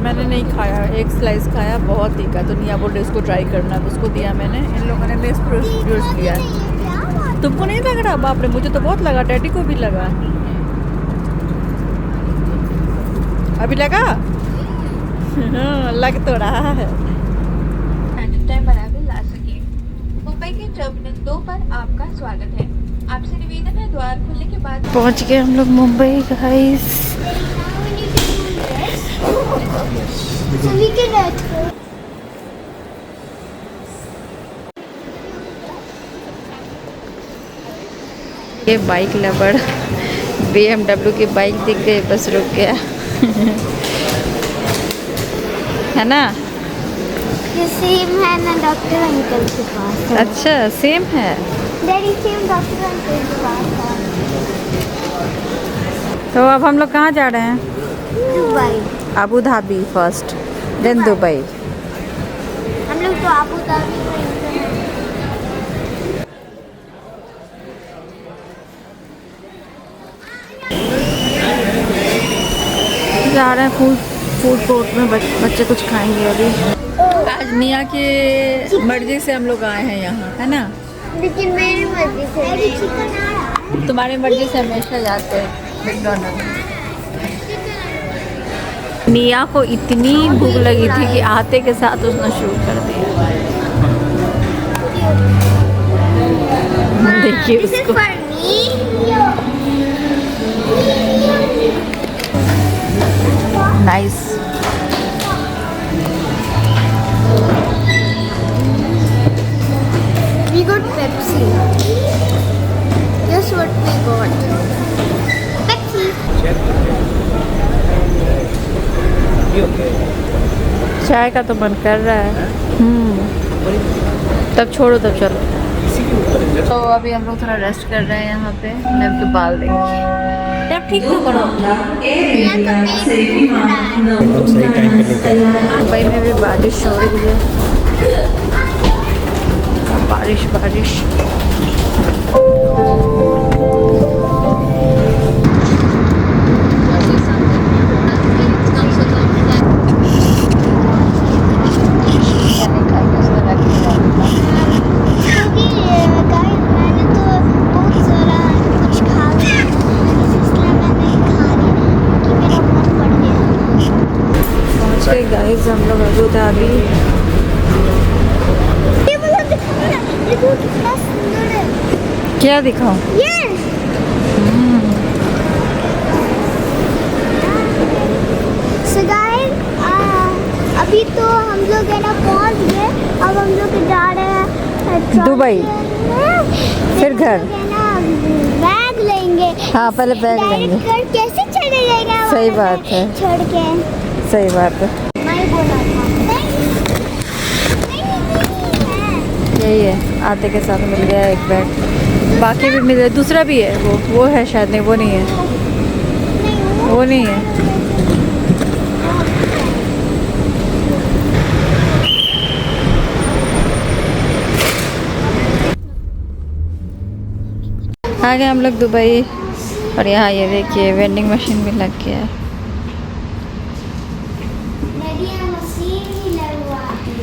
मैंने नहीं खाया, एक स्लाइस खाया, बहुत तीखा। तो निया बोल रही उसको ट्राई करना, तो उसको दिया मैंने। इन लोगों ने बेस्ट जूस लिया। तुमको नहीं लग रहा? बाप रे, मुझे तो बहुत लगा, डैडी को भी लगा। अभी लगा? लग तो रहा है। ला सके। मुंबई के टर्मिनल 2 पर आपका स्वागत है। आपसे निवेदन है द्वार खुलने के बाद पहुंच गए हम लोग मुंबई गाइस। ये बाइक लवर BMW की बाइक दिख गई, बस रुक गया। है ना? ये सेम है ना डॉक्टर अंकल के पास। अच्छा, सेम है। डैडी सेम डॉक्टर अंकल के पास है। तो अब हम लोग कहाँ जा रहे हैं? Dubai. Abu Dhabi first, then Dubai. हम लोग तो अबू धाबी जा रहे हैं फूड कोर्ट में। बच्चे कुछ खाएंगे अभी। आज निया के मर्जी से हम लोग आए हैं यहाँ, है ना? लेकिन मेरी मर्जी से। तुम्हारी मर्जी से हमेशा जाते हैं मैकडॉनल्ड। निया को इतनी भूख लगी थी कि आते के साथ उसने शुरू कर दिया। देखिए उसको। Nice. We got Pepsi. Guess what we got? Pepsi. चाय का तो मन कर रहा है। तब छोड़ो, तब चलो। तो अभी हम लोग थोड़ा रेस्ट कर रहे हैं यहाँ पे। मैं आपके बाल देंगे। तब ठीक तो करो। मुंबई में भी बारिश हो रही है। बारिश। गाइस हम लोग अबू धाबी। क्या दिखाऊं? अभी तो हम लोग है ना पहुंच गए। अब हम लोग जा रहे हैं दुबई, फिर घर। बैग लेंगे। हाँ, पहले बैग लेंगे। कैसे चले जाएगा? सही बात है, छोड़ के। सही बात है। मैं बोला था यही है, आते के साथ मिल गया एक बैग। बाकी भी मिल गया, दूसरा भी है। वो है शायद। नहीं, वो नहीं है, वो नहीं है। आ गए हम लोग दुबई। और यहाँ ये देखिए वेंडिंग मशीन भी लग गया है।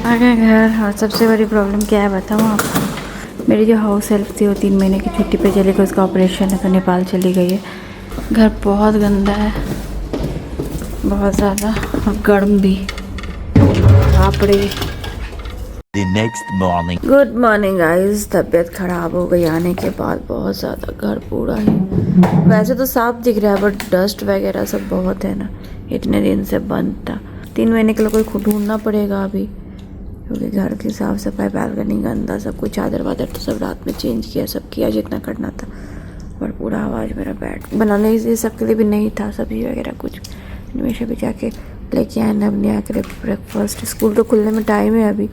आ गए घर। और सबसे बड़ी प्रॉब्लम क्या है बताऊँ आपको? मेरी जो हाउस हेल्प थी वो 3 महीने की छुट्टी पे चली गई। उसका ऑपरेशन है तो नेपाल चली गई है। घर बहुत गंदा है, बहुत ज़्यादा, और गर्म भी। आपड़े। Good morning guys. तबीयत ख़राब हो गई आने के बाद बहुत ज़्यादा। घर पूरा ही वैसे तो साफ दिख रहा है, बट डस्ट वगैरह सब बहुत है ना। इतने दिन से बंद था। 3 महीने के लिए कोई ढूंढना पड़ेगा अभी, क्योंकि घर की साफ़ सफाई, बैल्कनी गंदा, सब कुछ, चादर वादर तो सब रात में चेंज किया, सब किया जितना करना था। पर पूरा आवाज़ मेरा बैठ बनाने ये सब के लिए भी नहीं था, सब्जी वगैरह कुछ। हमेशा भी जाके लेके आए ना अपने आकर ब्रेकफास्ट। स्कूल तो खुलने में टाइम है अभी,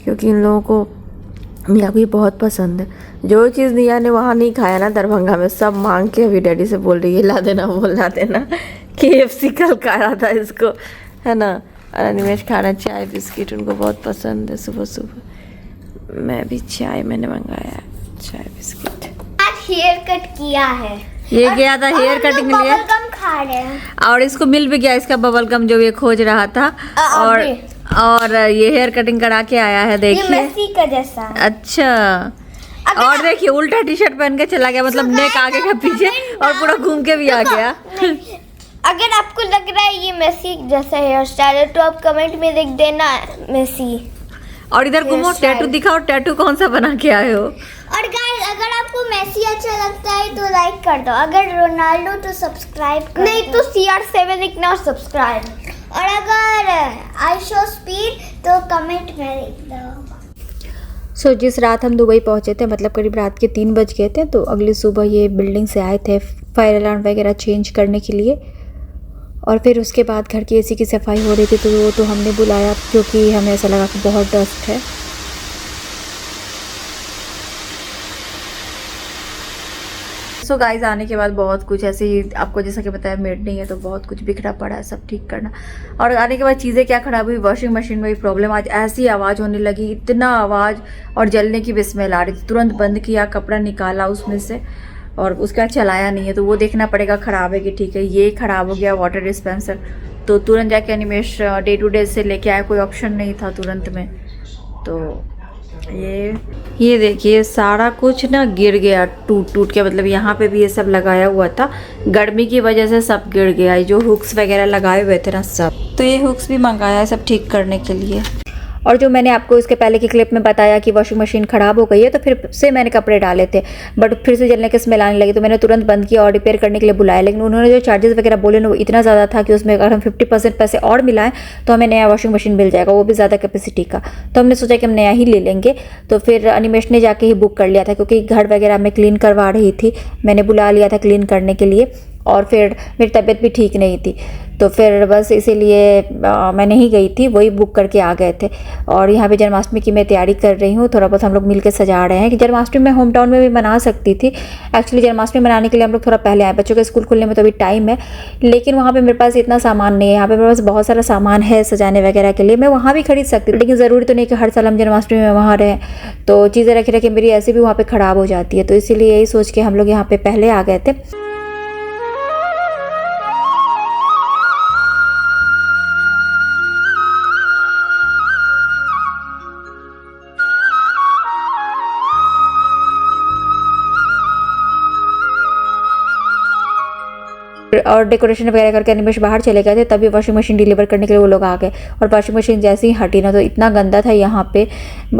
क्योंकि इन लोगों को निया को ये बहुत पसंद है। जो चीज़ निया ने वहाँ नहीं खाया ना दरभंगा में, सब मांग के अभी डैडी से बोल रही है ला देना, वो ला देना। KFC कल खाया था इसको, है ना। और अनिमेश खाना चाय बिस्किट उनको बहुत पसंद है। सुबह सुबह मैं भी चाय मैंने मंगाया, चाय बिस्किट। आज हेयर कट किया है। ये गया था हेयर कटिंग के लिए। बबल गम खा रहे हैं। और इसको मिल भी गया इसका बबल गम जो ये खोज रहा था। और ये हेयर कटिंग करा के आया है, ये देखिए। मेसी का जैसा है। अच्छा, और देखिए उल्टा टी शर्ट पहन के चला गया, मतलब नेक आगे का पीछे और पूरा घूम के भी आ गया। अगर आपको लग रहा है ये मेसी जैसा हेयर स्टाइल है तो आप कमेंट में लिख देना मेसी। और इधर घूमो, टैटू दिखाओ, टैटू कौन सा बना के आए हो? और गाइस अगर आपको मेसी अच्छा लगता है तो लाइक कर दो, अगर रोनाल्डो तो सब्सक्राइब कर नहीं तो CR7 लिखना और सब्सक्राइब, और अगर आई शो स्पीड तो कमेंट में लिख दो। जिस रात हम दुबई पहुंचे थे, मतलब करीब रात के 3 बज गए थे, तो अगली सुबह ये बिल्डिंग से आए थे फायर अलार्म वगैरह चेंज करने के लिए। और फिर उसके बाद घर की एसी की सफाई हो रही थी, तो वो तो हमने बुलाया क्योंकि हमें ऐसा लगा कि बहुत डस्ट है। सो गाइस आने के बाद बहुत कुछ ऐसे ही आपको जैसा कि बताया मेड नहीं है तो बहुत कुछ बिखरा पड़ा है, सब ठीक करना। और आने के बाद चीज़ें क्या ख़राब हुई, वॉशिंग मशीन में भी प्रॉब्लम। आज ऐसी आवाज़ होने लगी, इतना आवाज़ और जलने की भी स्मेल आ रही थी। तुरंत बंद किया, कपड़ा निकाला उसमें से और उसका चलाया नहीं है, तो वो देखना पड़ेगा ख़राब है कि ठीक है। ये ख़राब हो गया वाटर डिस्पेंसर, तो तुरंत जाके अनिमेश डे टू डे से लेके आया, कोई ऑप्शन नहीं था तुरंत में। तो ये देखिए सारा कुछ ना गिर गया टूट के, मतलब यहाँ पे भी ये सब लगाया हुआ था, गर्मी की वजह से सब गिर गया। जो हुक्स वगैरह लगाए हुए थे ना सब, तो ये हुक्स भी मंगाया है सब ठीक करने के लिए। और जो मैंने आपको इसके पहले की क्लिप में बताया कि वॉशिंग मशीन ख़राब हो गई है, तो फिर से मैंने कपड़े डाले थे बट फिर से जलने की स्मेल आने लगी, तो मैंने तुरंत बंद किया और रिपेयर करने के लिए बुलाया। लेकिन उन्होंने जो चार्जेस वगैरह बोले ना वो इतना ज़्यादा था कि उसमें अगर हम 50% पैसे और मिलाएं तो हमें नया वॉशिंग मशीन मिल जाएगा, वो भी ज़्यादा कैपेसिटी का। तो हमने सोचा कि हम नया ही ले लेंगे। तो फिर अनिमेश ने जाके ही बुक कर लिया था, क्योंकि घर वगैरह में क्लीन करवा रही थी, मैंने बुला लिया था क्लीन करने के लिए। और फिर मेरी तबीयत भी ठीक नहीं थी, तो फिर बस इसीलिए मैं नहीं गई थी, वही बुक करके आ गए थे। और यहाँ पे जन्माष्टमी की मैं तैयारी कर रही हूँ, थोड़ा बहुत हम लोग मिलकर सजा रहे हैं कि जन्माष्टमी मैं होम टाउन में भी मना सकती थी। एक्चुअली जन्माष्टमी मनाने के लिए हम लोग थोड़ा पहले आए, बच्चों के स्कूल खुलने में तो अभी टाइम है, लेकिन वहाँ पर मेरे पास इतना सामान नहीं है। यहाँ पर मेरे पास बहुत सारा सामान है सजाने वगैरह के लिए, मैं वहाँ भी खरीद सकती हूँ, लेकिन ज़रूरी तो नहीं कि हर साल हम जन्माष्टमी में वहाँ रहें, तो चीज़ें रखे रखे मेरी ऐसे भी वहाँ पर ख़राब हो जाती है। तो इसीलिए यही सोच के हम लोग यहाँ पर पहले आ गए थे। और डेकोरेशन वगैरह करके अनिमेश बाहर चले गए थे, तभी वॉशिंग मशीन डिलीवर करने के लिए वो लोग आ गए। और वॉशिंग मशीन जैसे ही हटी ना, तो इतना गंदा था यहाँ पे,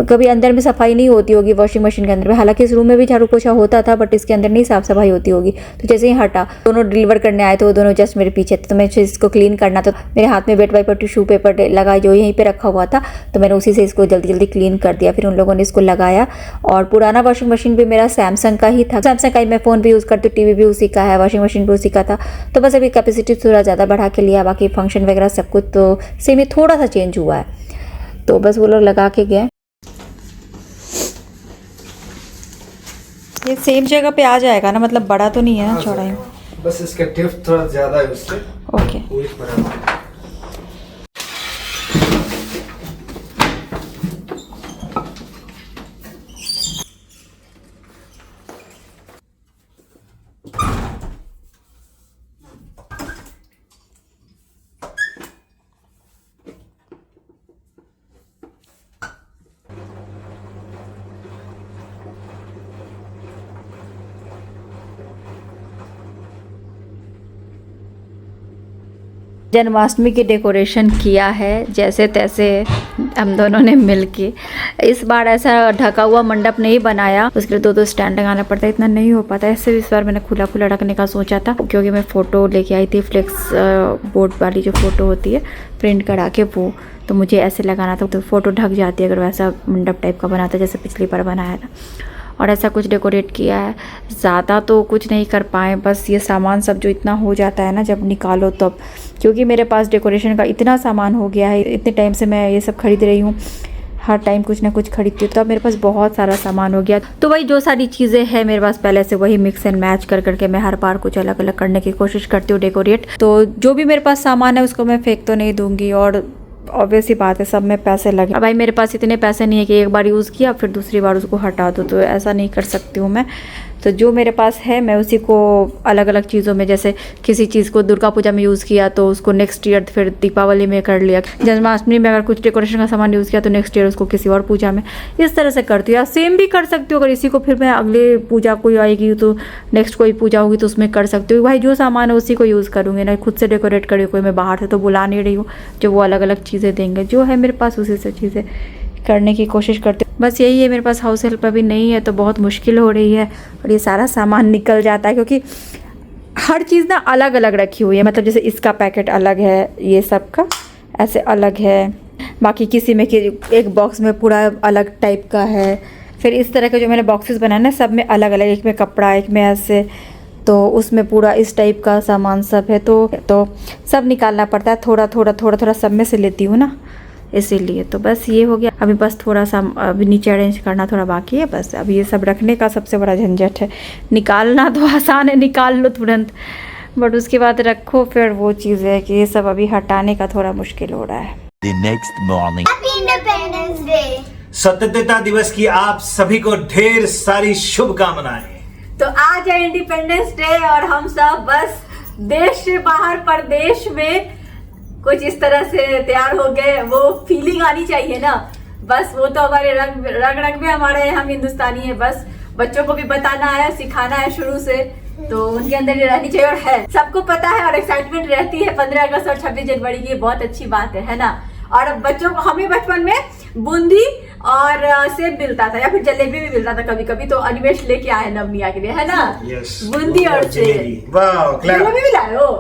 कभी अंदर में सफाई नहीं होती होगी वॉशिंग मशीन के अंदर में। हालांकि इस रूम में भी झाड़ू पोछा होता था, बट इसके अंदर नहीं साफ सफाई होती होगी। तो जैसे ही हटा, दोनों डिलीवर करने आए थे, वो दोनों जस्ट मेरे पीछे थे, तो मैं इसको क्लीन करना, तो मेरे हाथ में वेट वाइपर टिश्यू पेपर लगा जो यहीं पर रखा हुआ था, तो मैंने उसी से इसको जल्दी जल्दी क्लीन कर दिया। फिर उन लोगों ने इसको लगाया। और पुराना वॉशिंग मशीन भी मेरा सैमसंग का ही था, सैमसंग का ही मैं फ़ोन भी यूज़ करती हूँ, टीवी भी उसी का है, वॉशिंग मशीन भी उसी का था। तो बस अभी कैपेसिटी थोड़ा ज़्यादा बढ़ा के लिया, बाकी फंक्शन वगैरह सब कुछ तो सेम ही थोड़ा सा चेंज हुआ है, तो बस वो लोग लगा के गए। ये सेम जगह पे आ जाएगा ना, मतलब बड़ा तो नहीं है ना चौड़ाई, बस इसका डेप्थ थोड़ा ज़्यादा है उससे। ओके। जन्माष्टमी की डेकोरेशन किया है जैसे तैसे हम दोनों ने मिलके। इस बार ऐसा ढका हुआ मंडप नहीं बनाया, उसके लिए दो स्टैंड लगाना पड़ता है, इतना नहीं हो पाता। ऐसे भी इस बार मैंने खुला खुला रखने का सोचा था, क्योंकि मैं फ़ोटो लेके आई थी फ्लेक्स बोर्ड वाली जो फ़ोटो होती है प्रिंट करा के, वो तो मुझे ऐसे लगाना था, तो फ़ोटो ढक जाती है अगर वैसा मंडप टाइप का बनाता जैसे पिछली बार बनाया था। और ऐसा कुछ डेकोरेट किया है, ज़्यादा तो कुछ नहीं कर पाए, बस ये सामान सब जो इतना हो जाता है ना जब निकालो तब, क्योंकि मेरे पास डेकोरेशन का इतना सामान हो गया है, इतने टाइम से मैं ये सब खरीद रही हूँ, हर टाइम कुछ ना कुछ खरीदती हूँ, तो अब मेरे पास बहुत सारा सामान हो गया। तो वही जो सारी चीज़ें हैं मेरे पास पहले से, वही मिक्स एंड मैच कर करके मैं हर बार कुछ अलग अलग करने की कोशिश करती हूँ डेकोरेट। तो जो भी मेरे पास सामान है उसको मैं फेंक तो नहीं दूँगी, और ऑब्वियस ही बात है सब में पैसे लगे। अब भाई मेरे पास इतने पैसे नहीं है कि एक बार यूज़ किया फिर दूसरी बार उसको हटा दो, तो ऐसा नहीं कर सकती हूँ मैं। तो जो मेरे पास है मैं उसी को अलग अलग चीज़ों में, जैसे किसी चीज़ को दुर्गा पूजा में यूज़ किया तो उसको नेक्स्ट ईयर फिर दीपावली में कर लिया, जन्माष्टमी में अगर कुछ डेकोरेशन का सामान यूज़ किया तो नेक्स्ट ईयर उसको किसी और पूजा में, इस तरह से करती हूँ। या सेम भी कर सकती हूँ, अगर इसी को फिर मैं अगले पूजा कोई आएगी तो नेक्स्ट कोई पूजा होगी तो उसमें कर सकती हूँ। भाई जो सामान है उसी को यूज़ करूँगी ना, खुद से डेकोरेट करी कोई मैं बाहर से तो बुला नहीं रही हूँ जो वो अलग अलग चीज़ें देंगे। जो है मेरे पास उसी से चीज़ें करने की कोशिश करती हूँ। बस यही है, मेरे पास हाउस हेल्प अभी नहीं है तो बहुत मुश्किल हो रही है और ये सारा सामान निकल जाता है क्योंकि हर चीज़ ना अलग अलग रखी हुई है। मतलब जैसे इसका पैकेट अलग है, ये सब का ऐसे अलग है, बाकी किसी में कि एक बॉक्स में पूरा अलग टाइप का है, फिर इस तरह के जो मैंने बॉक्सेस बनाए ना सब में अलग अलग, एक में कपड़ा एक में ऐसे, तो उसमें पूरा इस टाइप का सामान सब है। तो सब निकालना पड़ता है, थोड़ा थोड़ा सब में से लेती हूँ ना, इसीलिए। तो बस ये हो गया, अभी बस थोड़ा सा अभी नीचे अरेंज करना थोड़ा बाकी है बस। अभी ये सब रखने का सबसे बड़ा झंझट है, निकालना तो आसान है, निकाल लो तुरंत, बट उसके बाद रखो फिर वो चीज़ है कि ये सब अभी हटाने का थोड़ा मुश्किल हो रहा है। The next morning. Happy independence day. स्वतंत्रता दिवस की आप सभी को ढेर सारी शुभकामनाएं। तो आज है इंडिपेंडेंस डे और हम सब बस देश से बाहर परदेश में कुछ इस तरह से तैयार हो गए। वो फीलिंग आनी चाहिए ना, बस वो तो हमारे रग में हमारे हैं, हम हिंदुस्तानी है। बस बच्चों को भी बताना है, सिखाना है शुरू से, तो उनके अंदर ये रहनी चाहिए। और है सबको पता है और एक्साइटमेंट रहती है 15 अगस्त और 26 जनवरी की, बहुत अच्छी बात है ना। और बच्चों को, हमें बचपन में बूंदी और सेब मिलता था या फिर जलेबी भी मिलता था कभी कभी, तो अनिमेश लेके आए नवनिया के लिए, है ना। बूंदी और सेब, जलेबी भी लाए हो,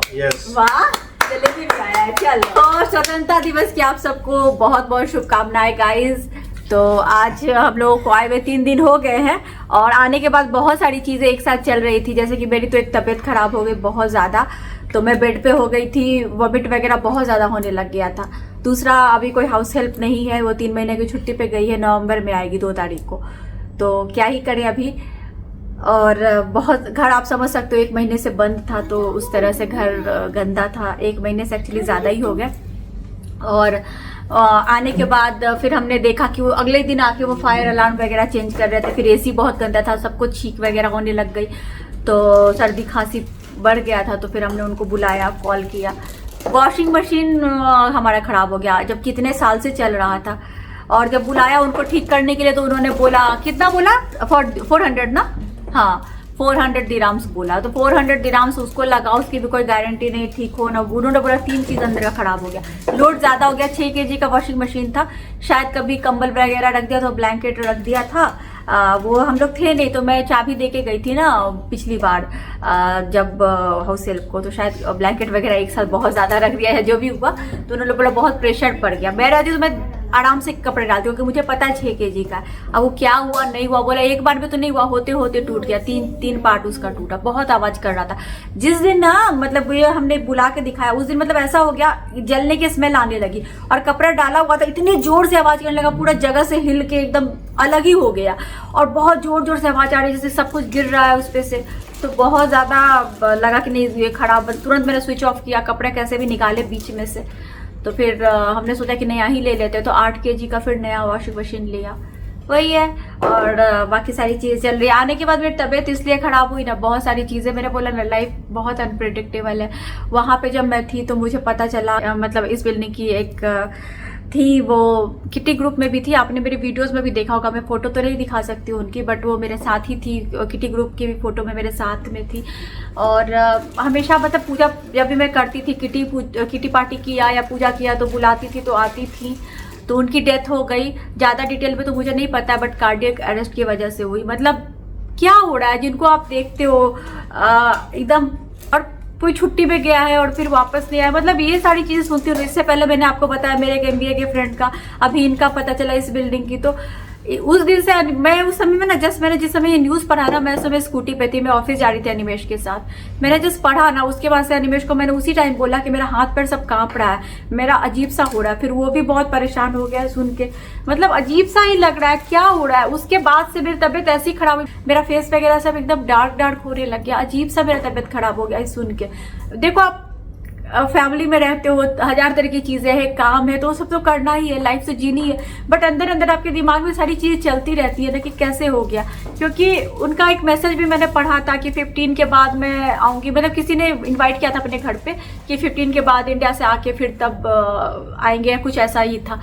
वाह जलेबी भी आया है। चलो, और स्वतंत्रता दिवस की आप सबको बहुत बहुत शुभकामनाएं गाइज। तो आज हम लोगों को आए हुए 3 दिन हो गए हैं और आने के बाद बहुत सारी चीज़ें एक साथ चल रही थी। जैसे कि मेरी तो एक तबीयत खराब हो गई बहुत ज़्यादा, तो मैं बेड पे हो गई थी, वॉमिट वगैरह बहुत ज़्यादा होने लग गया था। दूसरा, अभी कोई हाउस हेल्प नहीं है, वो 3 महीने की छुट्टी पे गई है, नवंबर में आएगी 2 तारीख को, तो क्या ही करें अभी। और बहुत घर आप समझ सकते हो 1 महीने से बंद था, तो उस तरह से घर गंदा था। 1 महीने से एक्चुअली ज़्यादा ही हो गया। और आने के बाद फिर हमने देखा कि वो अगले दिन आके वो फायर अलार्म वगैरह चेंज कर रहे थे, फिर एसी बहुत गंदा था, सबको छींक वगैरह होने लग गई, तो सर्दी खांसी बढ़ गया था। तो फिर हमने उनको बुलाया, कॉल किया। वॉशिंग मशीन हमारा ख़राब हो गया, जब कितने साल से चल रहा था, और जब बुलाया उनको ठीक करने के लिए तो उन्होंने बोला, कितना बोला, 400 ना, हाँ 400 दिराम्स बोला। तो 400 दिराम्स उसको लगा, उसकी भी कोई गारंटी नहीं ठीक हो ना। उन्होंने बोला 3 चीज़ अंदर का खराब हो गया, लोड ज़्यादा हो गया। 6 kg का वॉशिंग मशीन था, शायद कभी कंबल वगैरह रख दिया, तो ब्लैंकेट रख दिया था। वो हम लोग थे नहीं, तो मैं चाबी दे के गई थी ना पिछली बार जब हाउस हेल्प को, तो शायद ब्लैंकेट वगैरह एक साथ बहुत ज़्यादा रख दिया है, जो भी हुआ। तो उन्होंने बोला बहुत प्रेशर पड़ गया। मैं रहती तो मैं आराम से कपड़े डालती हूँ क्योंकि मुझे पता है 6 kg का। अब वो क्या हुआ नहीं हुआ, बोला एक बार में तो नहीं हुआ, होते होते टूट गया, 3 पार्ट उसका टूटा, बहुत आवाज़ कर रहा था। जिस दिन ना मतलब ये हमने बुला के दिखाया, उस दिन मतलब ऐसा हो गया, जलने की स्मेल आने लगी, और कपड़ा डाला हुआ था, इतनी जोर से आवाज़ करने लगा, पूरा जगह से हिल के एकदम अलग ही हो गया, और बहुत जोर से आवाज़ आ रही है, जैसे सब कुछ गिर रहा है उस पे से। तो बहुत ज़्यादा लगा कि नहीं ये खराब। तुरंत मैंने स्विच ऑफ किया, कपड़े कैसे भी निकाले बीच में से। तो फिर हमने सोचा कि नया ही ले लेते, तो 8 kg का फिर नया वॉशिंग मशीन लिया, वही है। और बाकी सारी चीज़ें चल रही है। आने के बाद मेरी तबीयत इसलिए ख़राब हुई ना, बहुत सारी चीज़ें, मैंने बोला ना लाइफ बहुत अनप्रिडिक्टेबल है। वहाँ पे जब मैं थी तो मुझे पता चला, मतलब इस बिल्डिंग की एक थी, वो किटी ग्रुप में भी थी, आपने मेरे वीडियोस में भी देखा होगा। मैं फोटो तो नहीं दिखा सकती हूँ उनकी, बट वो मेरे साथ ही थी, किटी ग्रुप की भी फोटो में मेरे साथ में थी। और हमेशा मतलब पूजा जब भी मैं करती थी, किटी पार्टी किया या पूजा किया तो बुलाती थी, तो आती थी। तो उनकी डेथ हो गई, ज़्यादा डिटेल में तो मुझे नहीं पता है, बट कार्डियक अरेस्ट की वजह से हुई। मतलब क्या हो रहा है, जिनको आप देखते हो एकदम, और कोई छुट्टी पे गया है और फिर वापस नहीं आया, मतलब ये सारी चीज़ें सुनती हूँ। इससे पहले मैंने आपको बताया मेरे एक MBA के फ्रेंड का, अभी इनका पता चला इस बिल्डिंग की। तो उस दिन से मैं उस समय में ना, जस्ट मैंने जिस समय ये न्यूज़ पढ़ा ना, मैं उस समय स्कूटी पे थी, मैं ऑफिस जा रही थी अनिमेश के साथ। मैंने जस्ट पढ़ा ना, उसके बाद से अनिमेश को मैंने उसी टाइम बोला कि मेरा हाथ पैर सब कांप रहा है, मेरा अजीब सा हो रहा है। फिर वो भी बहुत परेशान हो गया सुन के, मतलब अजीब सा ही लग रहा है, क्या हो रहा है। उसके बाद से मेरी तबीयत ऐसी खराब हुई, मेरा फेस वगैरह सब एकदम डार्क होने लग गया, अजीब सा मेरा तबीयत खराब हो गया सुन के। देखो आप फैमिली में रहते हो, हजार तरह की चीजें हैं, काम है, तो वो सब तो करना ही है, लाइफ तो जीनी है, बट अंदर अंदर आपके दिमाग में सारी चीजें चलती रहती है ना कि कैसे हो गया। क्योंकि उनका एक मैसेज भी मैंने पढ़ा था कि 15 के बाद मैं आऊंगी, मतलब किसी ने इनवाइट किया था अपने घर पे कि 15 के बाद इंडिया से आके फिर तब आएंगे, कुछ ऐसा ही था।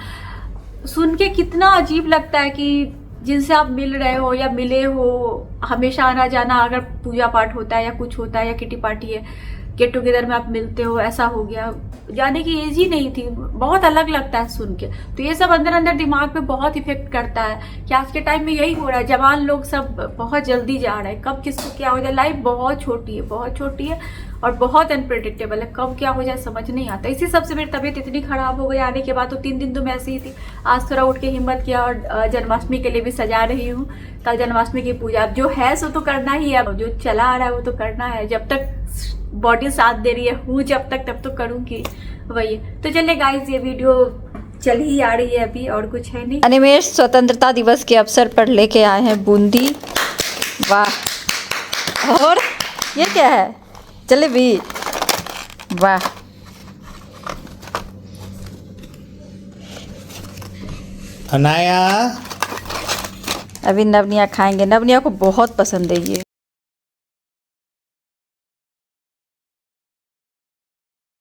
सुन के कितना अजीब लगता है कि जिनसे आप मिल रहे हो या मिले हो, हमेशा आना जाना, अगर पूजा पाठ होता है या कुछ होता है या किटी पार्टी है, गेट टुगेदर में आप मिलते हो, ऐसा हो गया, जाने की एज ही नहीं थी, बहुत अलग लगता है सुन के। तो ये सब अंदर अंदर दिमाग पे बहुत इफेक्ट करता है कि आज के टाइम में यही हो रहा है, जवान लोग सब बहुत जल्दी जा रहे हैं, कब किसको क्या हो जाए। लाइफ बहुत छोटी है और बहुत अनप्रेडिक्टेबल है, कब क्या हो जाए समझ नहीं आता। इसी सबसे मेरी तबीयत इतनी खराब हो गई आने के बाद, तो 3 दिन तो मैं ऐसी ही थी। आज थोड़ा उठ के हिम्मत किया और जन्माष्टमी के लिए भी सजा रही हूँ। कल जन्माष्टमी की पूजा, अब जो है सो तो करना ही है, अब जो चला आ रहा है वो तो करना है, जब तक बॉडी साथ दे रही है हूँ जब तक, तब तो करूँगी वही। तो चलिए गाइज, ये वीडियो चल ही आ रही है अभी, और कुछ है नहीं। अनिमेष स्वतंत्रता दिवस के अवसर पर लेके आए हैं बूंदी, वाह। और ये क्या है, जलेबी, वाह। अनाया अभी नवनिया खाएंगे, नवनिया को बहुत पसंद है ये।